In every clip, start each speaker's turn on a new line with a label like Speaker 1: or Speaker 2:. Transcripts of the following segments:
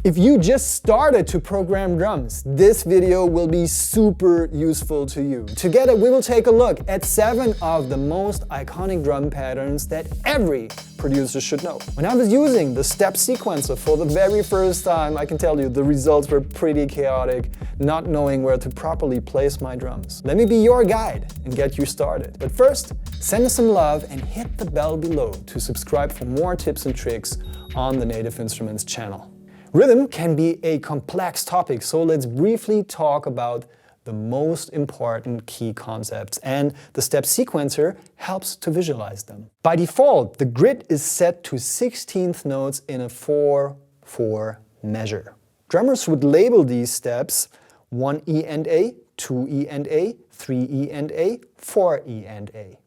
Speaker 1: If you just started to program drums, this video will be super useful to you. Together we will take a look at 7 of the most iconic drum patterns that every producer should know. When I was using the step sequencer for the very first time, I can tell you the results were pretty chaotic, not knowing where to properly place my drums. Let me be your guide and get you started. But first, send us some love and hit the bell below to subscribe for more tips and tricks on the Native Instruments channel. Rhythm can be a complex topic, so let's briefly talk about the most important key concepts, and the step sequencer helps to visualize them. By default, the grid is set to 16th notes in a 4/4 measure. Drummers would label these steps 1 E and A, 2 E and A, 3 E and A, 4 E and A.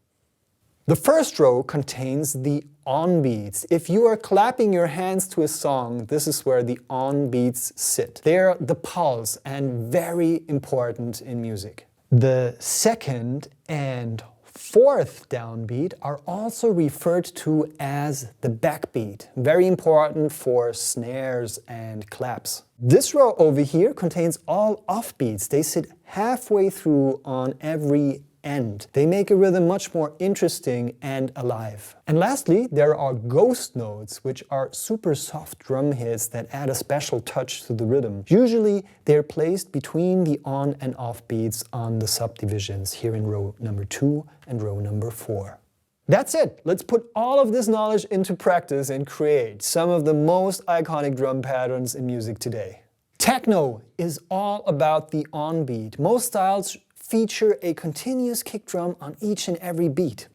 Speaker 1: The first row contains the on beats. If you are clapping your hands to a song, this is where the on beats sit. They're the pulse and very important in music. The second and fourth downbeat are also referred to as the backbeat, very important for snares and claps. This row over here contains all offbeats. They sit halfway through on every end. They make a rhythm much more interesting and alive. And lastly, there are ghost notes, which are super soft drum hits that add a special touch to the rhythm. Usually they're placed between the on and off beats on the subdivisions here in row number 2 and row number 4. That's it! Let's put all of this knowledge into practice and create some of the most iconic drum patterns in music today. Techno is all about the on beat. Most styles feature a continuous kick drum on each and every beat.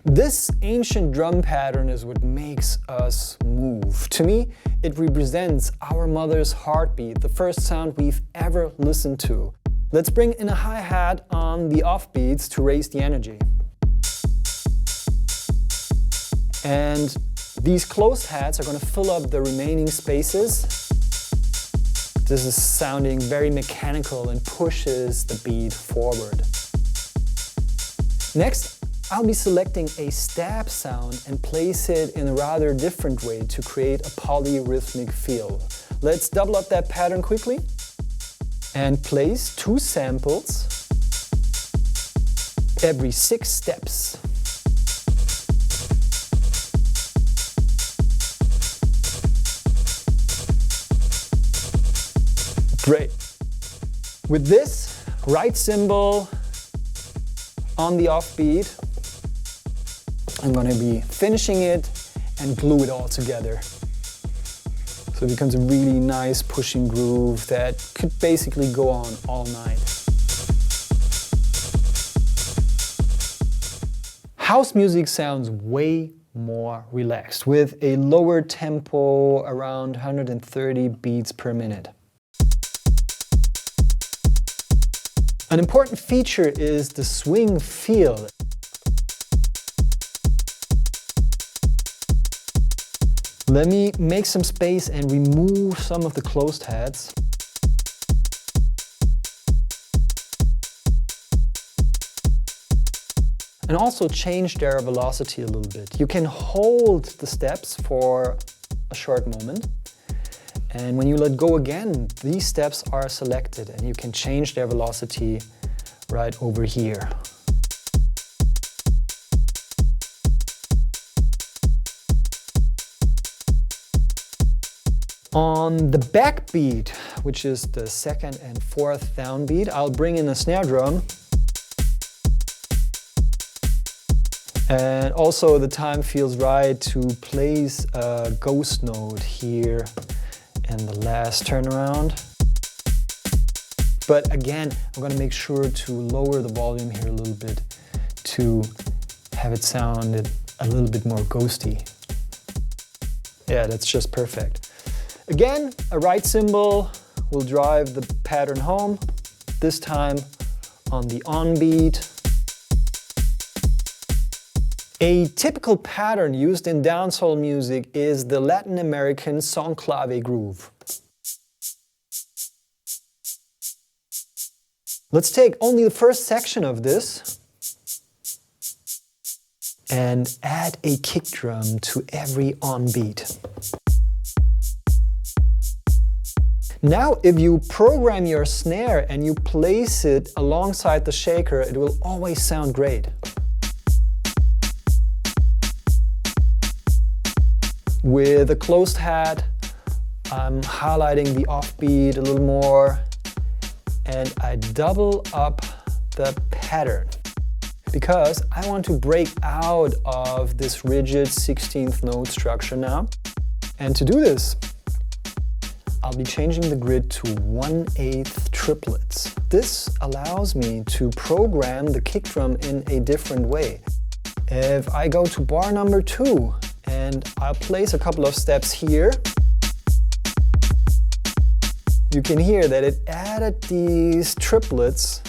Speaker 1: This ancient drum pattern is what makes us move. To me, it represents our mother's heartbeat, the first sound we've ever listened to. Let's bring in a hi-hat on the offbeats to raise the energy. And these closed hats are going to fill up the remaining spaces. This is sounding very mechanical and pushes the beat forward. Next, I'll be selecting a stab sound and place it in a rather different way to create a polyrhythmic feel. Let's double up that pattern quickly and place 2 samples every 6 steps. Great. With this right cymbal on the offbeat, I'm going to be finishing it and glue it all together. So it becomes a really nice pushing groove that could basically go on all night. House music sounds way more relaxed with a lower tempo around 130 beats per minute. An important feature is the swing feel. Let me make some space and remove some of the closed hats. And also change their velocity a little bit. You can hold the steps for a short moment. And when you let go again, these steps are selected and you can change their velocity right over here. On the backbeat, which is the second and fourth downbeat, I'll bring in a snare drum. And also the time feels right to place a ghost note here in the last turnaround. But again, I'm going to make sure to lower the volume here a little bit to have it sound a little bit more ghosty. Yeah, that's just perfect. Again, a right cymbal will drive the pattern home, this time on the on beat. A typical pattern used in dancehall music is the Latin American conclave groove. Let's take only the first section of this and add a kick drum to every on beat. Now, if you program your snare and you place it alongside the shaker, it will always sound great. With a closed hat, I'm highlighting the offbeat a little more, and I double up the pattern because I want to break out of this rigid 16th note structure now. And to do this, I'll be changing the grid to 1/8 triplets. This allows me to program the kick drum in a different way. If I go to bar number 2 and I'll place a couple of steps here, you can hear that it added these triplets,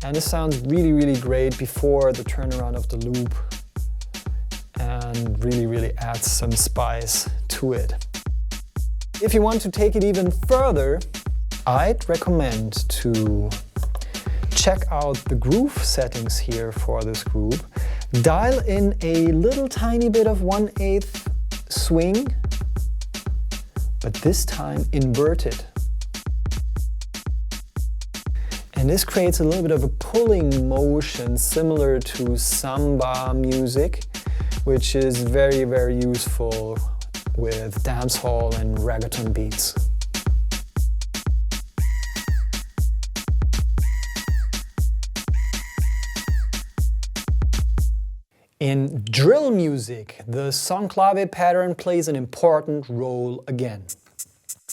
Speaker 1: and it sounds really, really great before the turnaround of the loop, and really adds some spice to it. If you want to take it even further, I'd recommend to check out the groove settings here for this group. Dial in a little tiny bit of 1/8 swing, but this time inverted. And this creates a little bit of a pulling motion similar to samba music, which is very useful with dancehall and reggaeton beats. In drill music, the son clave pattern plays an important role again.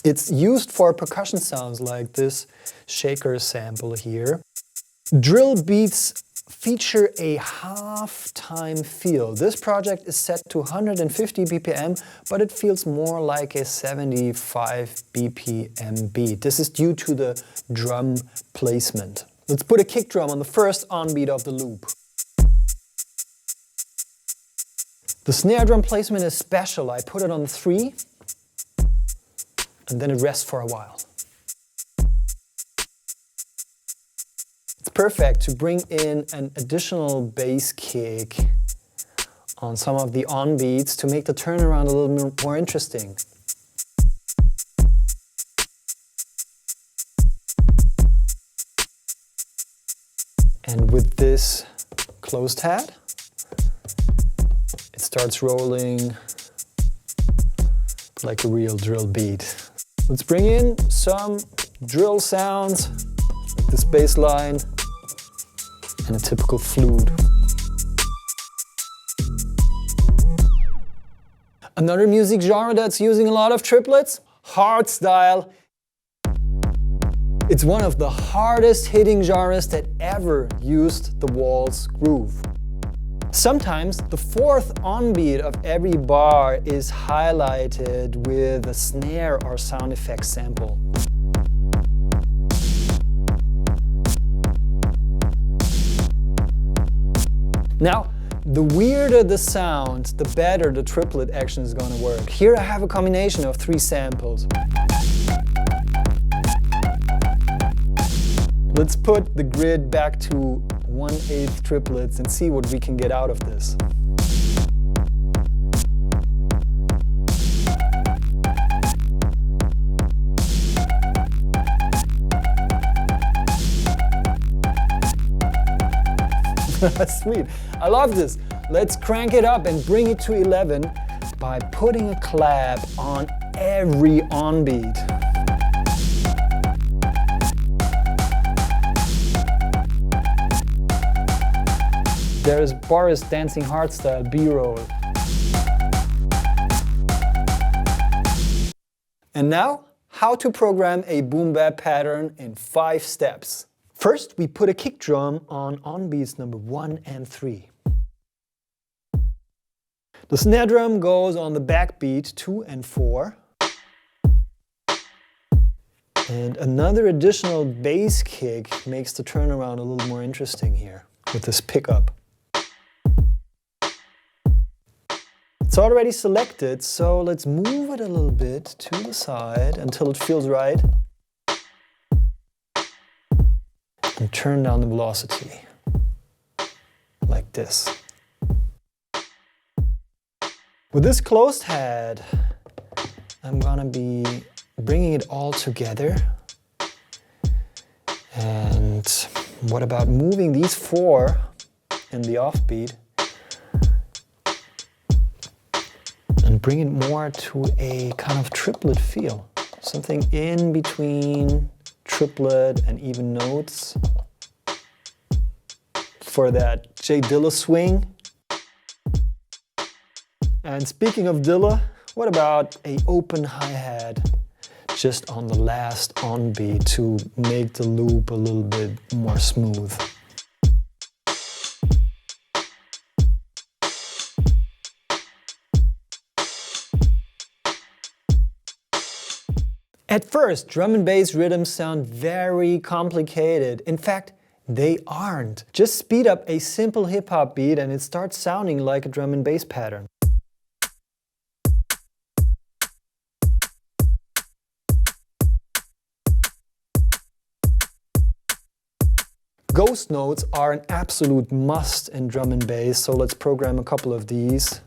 Speaker 1: It's used for percussion sounds like this shaker sample here. Drill beats feature a half-time feel. This project is set to 150 BPM, but it feels more like a 75 BPM beat. This is due to the drum placement. Let's put a kick drum on the first on beat of the loop. The snare drum placement is special. I put it on 3, and then it rests for a while. It's perfect to bring in an additional bass kick on some of the on beats to make the turnaround a little more interesting. And with this closed hat, it starts rolling like a real drill beat. Let's bring in some drill sounds, like this bass line and a typical flute. Another music genre that's using a lot of triplets, hardstyle. It's one of the hardest hitting genres that ever used the waltz groove. Sometimes the 4th on beat of every bar is highlighted with a snare or sound effect sample. Now, the weirder the sound, the better the triplet action is going to work. Here I have a combination of 3 samples. Let's put the grid back to 1/8 triplets and see what we can get out of this. Sweet, I love this. Let's crank it up and bring it to 11 by putting a clap on every on beat. There's Boris dancing hardstyle B-roll. And now, how to program a boom bap pattern in 5 steps. First, we put a kick drum on beats number 1 and 3. The snare drum goes on the backbeat 2 and 4. And another additional bass kick makes the turnaround a little more interesting here with this pickup. It's already selected, so let's move it a little bit to the side until it feels right. And turn down the velocity, like this. With this closed head, I'm gonna be bringing it all together. And what about moving these 4 in the offbeat and bring it more to a kind of triplet feel? Something in between triplet and even notes for that J Dilla swing. And speaking of Dilla, what about an open hi-hat just on the last on beat to make the loop a little bit more smooth? At first, drum and bass rhythms sound very complicated. In fact, they aren't. Just speed up a simple hip-hop beat and it starts sounding like a drum and bass pattern. Ghost notes are an absolute must in drum and bass, so let's program a couple of these.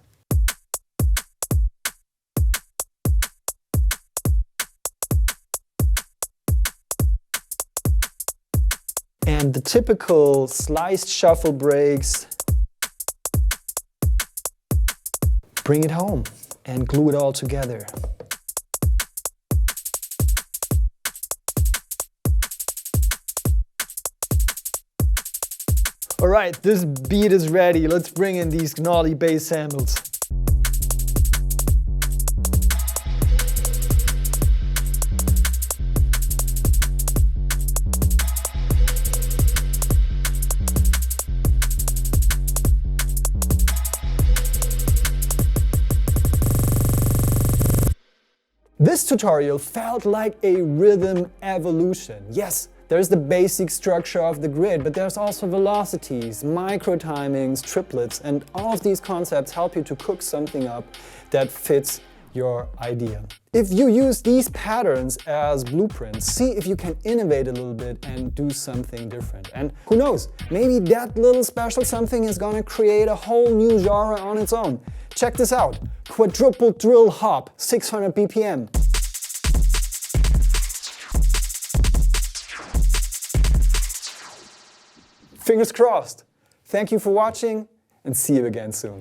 Speaker 1: And the typical sliced shuffle breaks. Bring it home and glue it all together. Alright, this beat is ready. Let's bring in these gnarly bass samples. This tutorial felt like a rhythm evolution. Yes, there's the basic structure of the grid, but there's also velocities, micro timings, triplets, and all of these concepts help you to cook something up that fits your idea. If you use these patterns as blueprints, see if you can innovate a little bit and do something different. And who knows, maybe that little special something is gonna create a whole new genre on its own. Check this out, quadruple drill hop, 600 BPM. Fingers crossed. Thank you for watching and see you again soon.